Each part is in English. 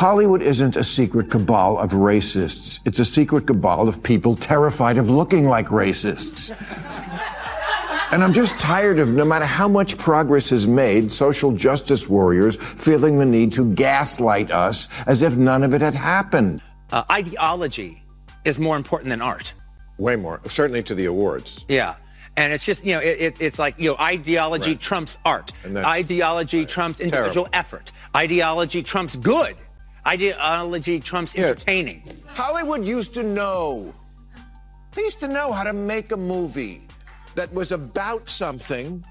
Hollywood isn't a secret cabal of racists. It's a secret cabal of people terrified of looking like racists. And I'm just tired of, no matter how much progress is made, social justice warriors feeling the need to gaslight us as if none of it had happened. Ideology is more important than art. Way more, certainly to the awards. Yeah. And it's just, it's like, ideology Right. trumps art. Ideology trumps individual effort. Ideology trumps good. Ideology trumps entertaining. Hollywood used to know. They used to know how to make a movie that was about something.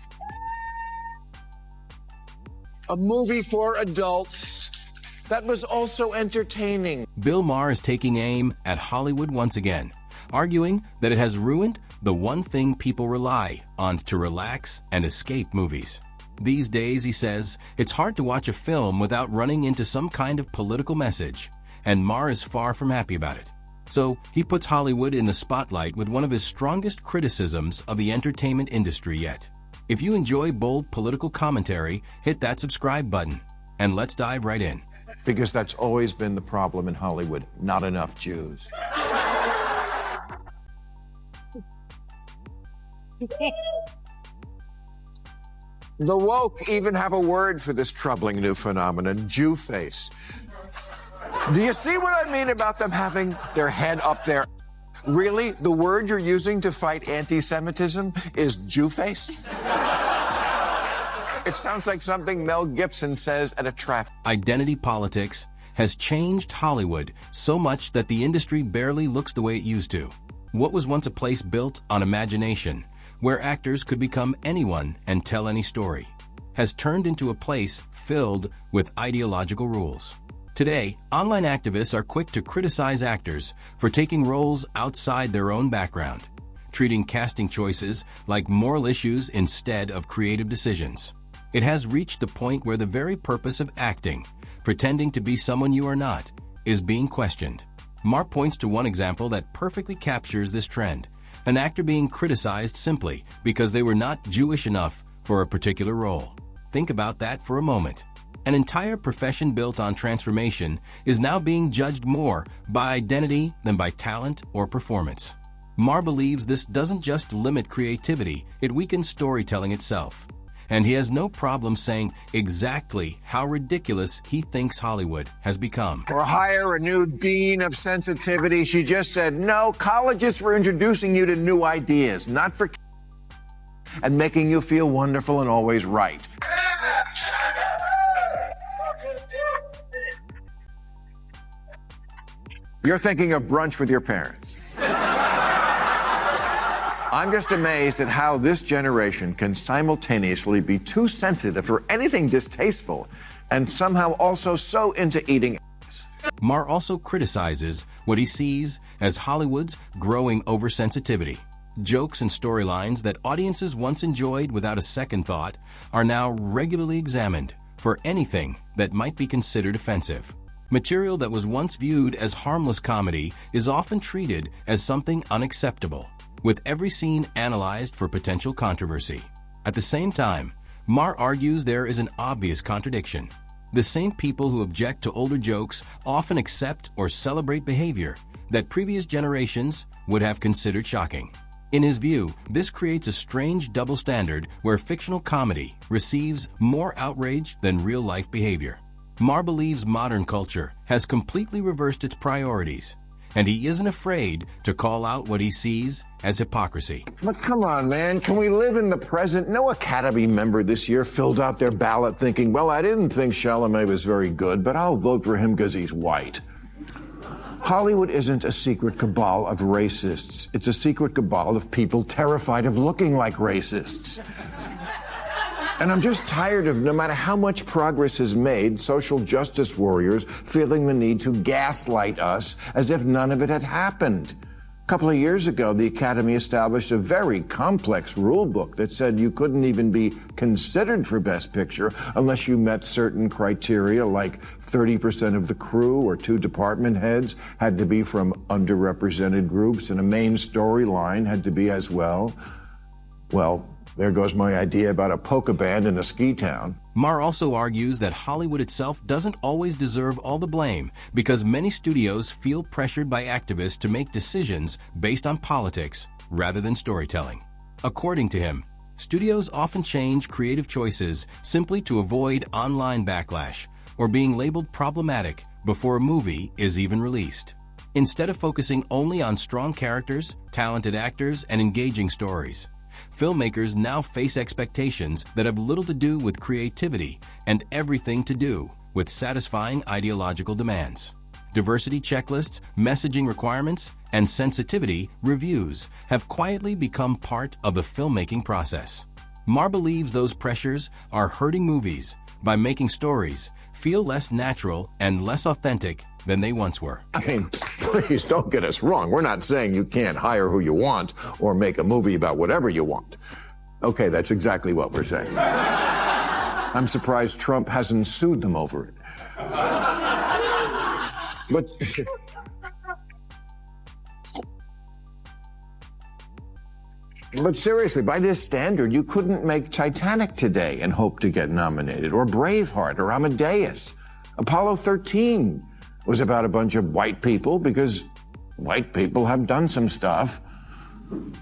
A movie for adults that was also entertaining. Bill Maher is taking aim at Hollywood once again, arguing that it has ruined the one thing people rely on to relax and escape movies. These days, he says, it's hard to watch a film without running into some kind of political message, and Maher is far from happy about it. So he puts Hollywood in the spotlight with one of his strongest criticisms of the entertainment industry yet. If you enjoy bold political commentary, hit that subscribe button, and let's dive right in. Because that's always been the problem in Hollywood, not enough Jews. The woke even have a word for this troubling new phenomenon, Jew face. Do you see what I mean about them having their head up there? Really? The word you're using to fight anti-Semitism is Jew face? It sounds like something Mel Gibson says at a traffic. Identity politics has changed Hollywood so much that the industry barely looks the way it used to. What was once a place built on imagination, where actors could become anyone and tell any story, has turned into a place filled with ideological rules. Today, online activists are quick to criticize actors for taking roles outside their own background, treating casting choices like moral issues instead of creative decisions. It has reached the point where the very purpose of acting, pretending to be someone you are not, is being questioned. Maher points to one example that perfectly captures this trend: an actor being criticized simply because they were not Jewish enough for a particular role. Think about that for a moment. An entire profession built on transformation is now being judged more by identity than by talent or performance. Maher believes this doesn't just limit creativity, it weakens storytelling itself. And he has no problem saying exactly how ridiculous he thinks Hollywood has become. Or hire a new dean of sensitivity. She just said, no, college is for introducing you to new ideas, not for and making you feel wonderful and always right. You're thinking of brunch with your parents. I'm just amazed at how this generation can simultaneously be too sensitive for anything distasteful and somehow also so into eating ass. Maher also criticizes what he sees as Hollywood's growing oversensitivity. Jokes and storylines that audiences once enjoyed without a second thought are now regularly examined for anything that might be considered offensive. Material that was once viewed as harmless comedy is often treated as something unacceptable, with every scene analyzed for potential controversy. At the same time, Maher argues there is an obvious contradiction. The same people who object to older jokes often accept or celebrate behavior that previous generations would have considered shocking. In his view, this creates a strange double standard where fictional comedy receives more outrage than real-life behavior. Maher believes modern culture has completely reversed its priorities, and he isn't afraid to call out what he sees as hypocrisy. But come on, man, can we live in the present? No Academy member this year filled out their ballot thinking, well, I didn't think Chalamet was very good, but I'll vote for him because he's white. Hollywood isn't a secret cabal of racists. It's a secret cabal of people terrified of looking like racists. And I'm just tired of, no matter how much progress is made, social justice warriors feeling the need to gaslight us as if none of it had happened. A couple of years ago, the Academy established a very complex rule book that said you couldn't even be considered for Best Picture unless you met certain criteria, like 30% of the crew or 2 department heads had to be from underrepresented groups, and a main storyline had to be as well. Well, there goes my idea about a polka band in a ski town. Maher also argues that Hollywood itself doesn't always deserve all the blame because many studios feel pressured by activists to make decisions based on politics rather than storytelling. According to him, studios often change creative choices simply to avoid online backlash or being labeled problematic before a movie is even released. Instead of focusing only on strong characters, talented actors, and engaging stories, filmmakers now face expectations that have little to do with creativity and everything to do with satisfying ideological demands. Diversity checklists, messaging requirements, and sensitivity reviews have quietly become part of the filmmaking process. Maher believes those pressures are hurting movies by making stories feel less natural and less authentic than they once were. I mean, please don't get us wrong. We're not saying you can't hire who you want or make a movie about whatever you want. Okay, that's exactly what we're saying. I'm surprised Trump hasn't sued them over it. But seriously, by this standard, you couldn't make Titanic today and hope to get nominated, or Braveheart, or Amadeus. Apollo 13 was about a bunch of white people because white people have done some stuff.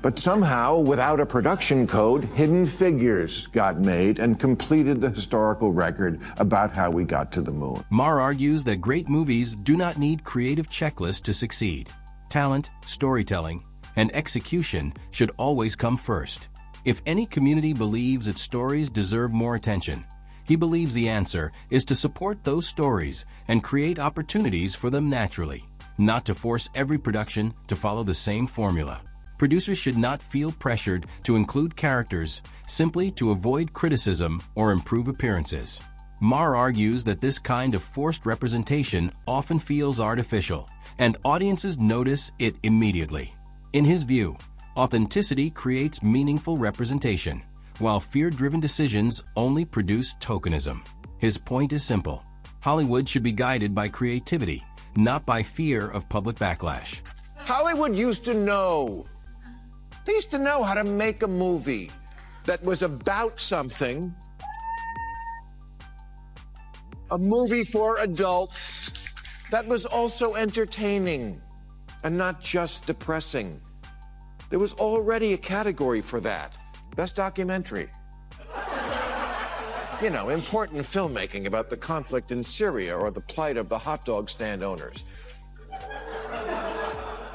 But somehow, without a production code, Hidden Figures got made and completed the historical record about how we got to the moon. Maher argues that great movies do not need creative checklists to succeed. Talent, storytelling, and execution should always come first. If any community believes its stories deserve more attention, he believes the answer is to support those stories and create opportunities for them naturally, not to force every production to follow the same formula. Producers should not feel pressured to include characters simply to avoid criticism or improve appearances. Maher argues that this kind of forced representation often feels artificial, and audiences notice it immediately. In his view, authenticity creates meaningful representation, while fear-driven decisions only produce tokenism. His point is simple. Hollywood should be guided by creativity, not by fear of public backlash. Hollywood used to know. They used to know how to make a movie that was about something. A movie for adults that was also entertaining and not just depressing. There was already a category for that. Best documentary. You know, important filmmaking about the conflict in Syria or the plight of the hot dog stand owners.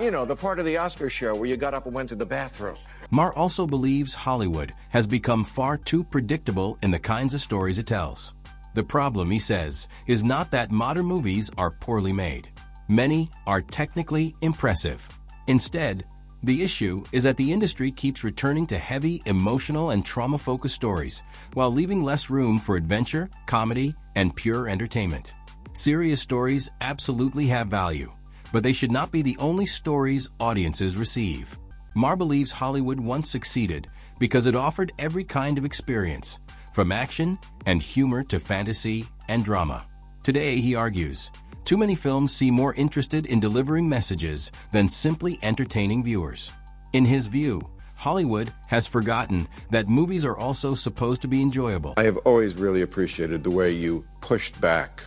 You know, the part of the Oscar show where you got up and went to the bathroom. Maher also believes Hollywood has become far too predictable in the kinds of stories it tells. The problem, he says, is not that modern movies are poorly made. Many are technically impressive. Instead, the issue is that the industry keeps returning to heavy, emotional, and trauma-focused stories, while leaving less room for adventure, comedy, and pure entertainment. Serious stories absolutely have value, but they should not be the only stories audiences receive. Maher believes Hollywood once succeeded because it offered every kind of experience, from action and humor to fantasy and drama. Today, he argues, too many films seem more interested in delivering messages than simply entertaining viewers. In his view, Hollywood has forgotten that movies are also supposed to be enjoyable. I have always really appreciated the way you pushed back.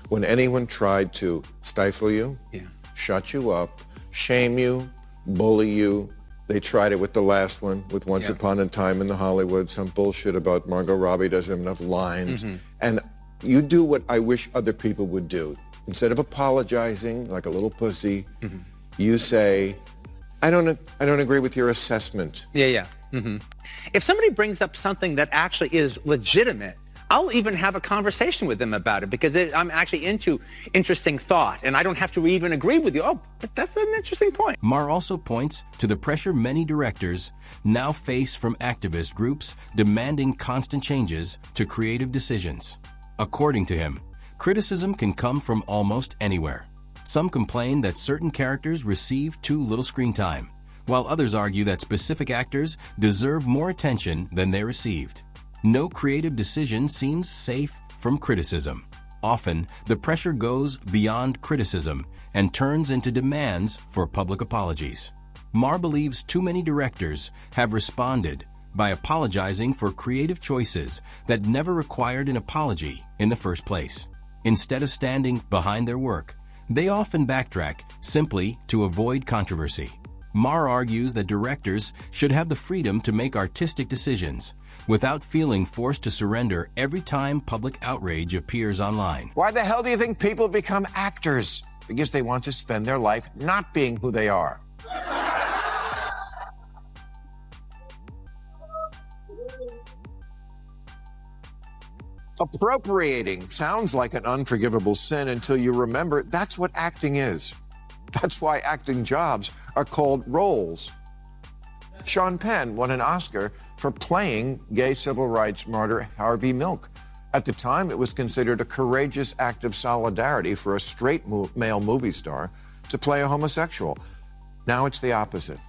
When anyone tried to stifle you, shut you up, shame you, bully you, they tried it with the last one, with Once Upon a Time in the Hollywood, some bullshit about Margot Robbie doesn't have enough lines. And you do what I wish other people would do. Instead of apologizing like a little pussy, you say, I don't agree with your assessment. If somebody brings up something that actually is legitimate, I'll even have a conversation with them about it because I'm actually into interesting thought and I don't have to even agree with you. Oh, but that's an interesting point. Maher also points to the pressure many directors now face from activist groups demanding constant changes to creative decisions. According to him, criticism can come from almost anywhere. Some complain that certain characters receive too little screen time, while others argue that specific actors deserve more attention than they received. No creative decision seems safe from criticism. Often, the pressure goes beyond criticism and turns into demands for public apologies. Maher believes too many directors have responded by apologizing for creative choices that never required an apology in the first place. Instead of standing behind their work, they often backtrack simply to avoid controversy. Maher argues that directors should have the freedom to make artistic decisions without feeling forced to surrender every time public outrage appears online. Why the hell do you think people become actors? Because they want to spend their life not being who they are. Appropriating sounds like an unforgivable sin until you remember that's what acting is. That's why acting jobs are called roles. Sean Penn won an Oscar for playing gay civil rights martyr Harvey Milk. At the time, it was considered a courageous act of solidarity for a straight male movie star to play a homosexual. Now it's the opposite.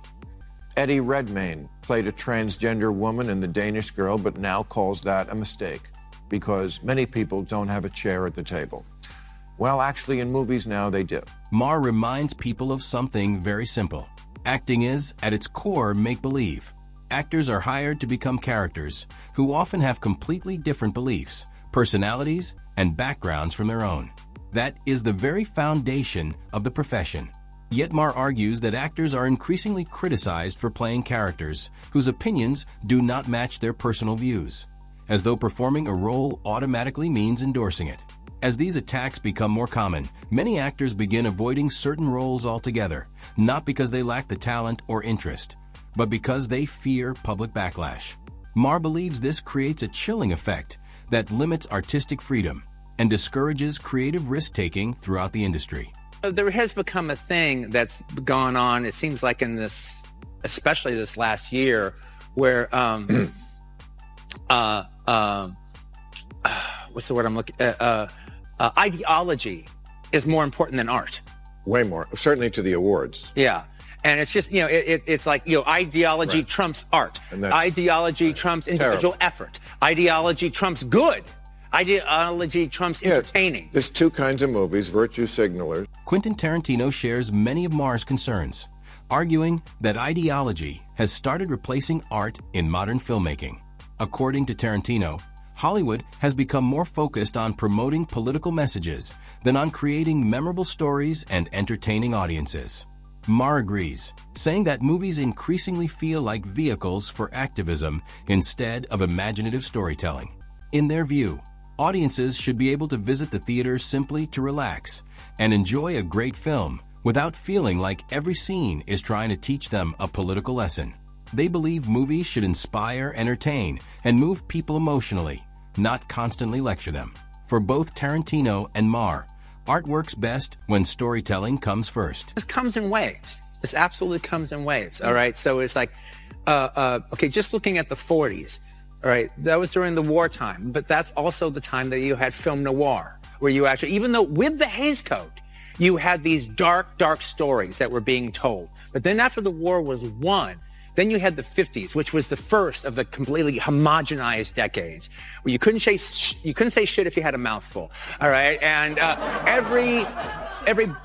Eddie Redmayne played a transgender woman in The Danish Girl, but now calls that a mistake because many people don't have a chair at the table. Well, actually, in movies now, they do. Maher reminds people of something very simple. Acting is, at its core, make-believe. Actors are hired to become characters who often have completely different beliefs, personalities, and backgrounds from their own. That is the very foundation of the profession. Yet Maher argues that actors are increasingly criticized for playing characters whose opinions do not match their personal views, as though performing a role automatically means endorsing it. As these attacks become more common, many actors begin avoiding certain roles altogether, not because they lack the talent or interest, but because they fear public backlash. Maher believes this creates a chilling effect that limits artistic freedom and discourages creative risk-taking throughout the industry. There has become a thing that's gone on, it seems like in this, especially this last year, where, what's the word I'm looking at? Ideology is more important than art. Way more, certainly to the awards. Yeah. And it's just, it's like, ideology Right. trumps art. Ideology trumps individual effort. Ideology trumps good. Ideology trumps entertaining. There's two kinds of movies, virtue signalers. Quentin Tarantino shares many of Maher's concerns, arguing that ideology has started replacing art in modern filmmaking. According to Tarantino, Hollywood has become more focused on promoting political messages than on creating memorable stories and entertaining audiences. Maher agrees, saying that movies increasingly feel like vehicles for activism instead of imaginative storytelling. In their view, audiences should be able to visit the theater simply to relax and enjoy a great film without feeling like every scene is trying to teach them a political lesson. They believe movies should inspire, entertain, and move people emotionally, not constantly lecture them. For both Tarantino and Maher, art works best when storytelling comes first. This comes in waves. This absolutely comes in waves, all right? So it's like, okay, just looking at the 40s, all right, that was during the wartime, but that's also the time that you had film noir, where you actually, even though with the Hays Code, you had these dark, dark stories that were being told. But then after the war was won, then you had the 50s, which was the first of the completely homogenized decades, where you couldn't say shit if you had a mouthful, all right? And every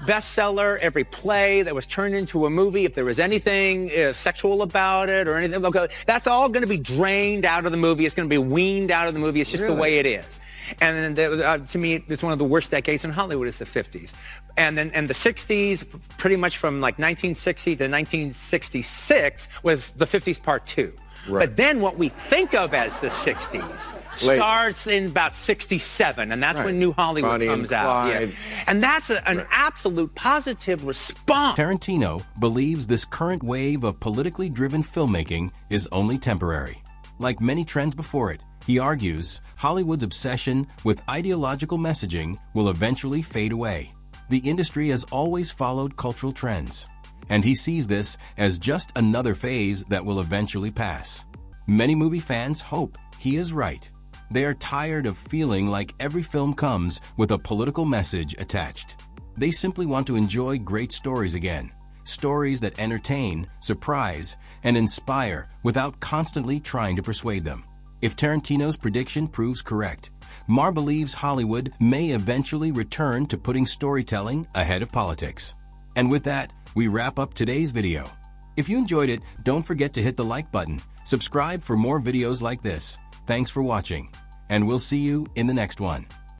bestseller, every play that was turned into a movie, if there was anything sexual about it or anything, that's all going to be drained out of the movie. It's going to be weaned out of the movie. It's just the way it is. And then to me, it's one of the worst decades in Hollywood is the 50s. And the 60s, pretty much from like 1960 to 1966, was the 50s part 2. Right. But then what we think of as the 60s starts in about 67, and that's when New Hollywood Bonnie comes out. Yeah. And that's an absolute positive response. Tarantino believes this current wave of politically driven filmmaking is only temporary. Like many trends before it, he argues Hollywood's obsession with ideological messaging will eventually fade away. The industry has always followed cultural trends, and he sees this as just another phase that will eventually pass. Many movie fans hope he is right. They are tired of feeling like every film comes with a political message attached. They simply want to enjoy great stories again, stories that entertain, surprise, and inspire without constantly trying to persuade them. If Tarantino's prediction proves correct, Maher believes Hollywood may eventually return to putting storytelling ahead of politics. And with that, we wrap up today's video. If you enjoyed it, don't forget to hit the like button, Subscribe for more videos like this. Thanks for watching, and we'll see you in the next one.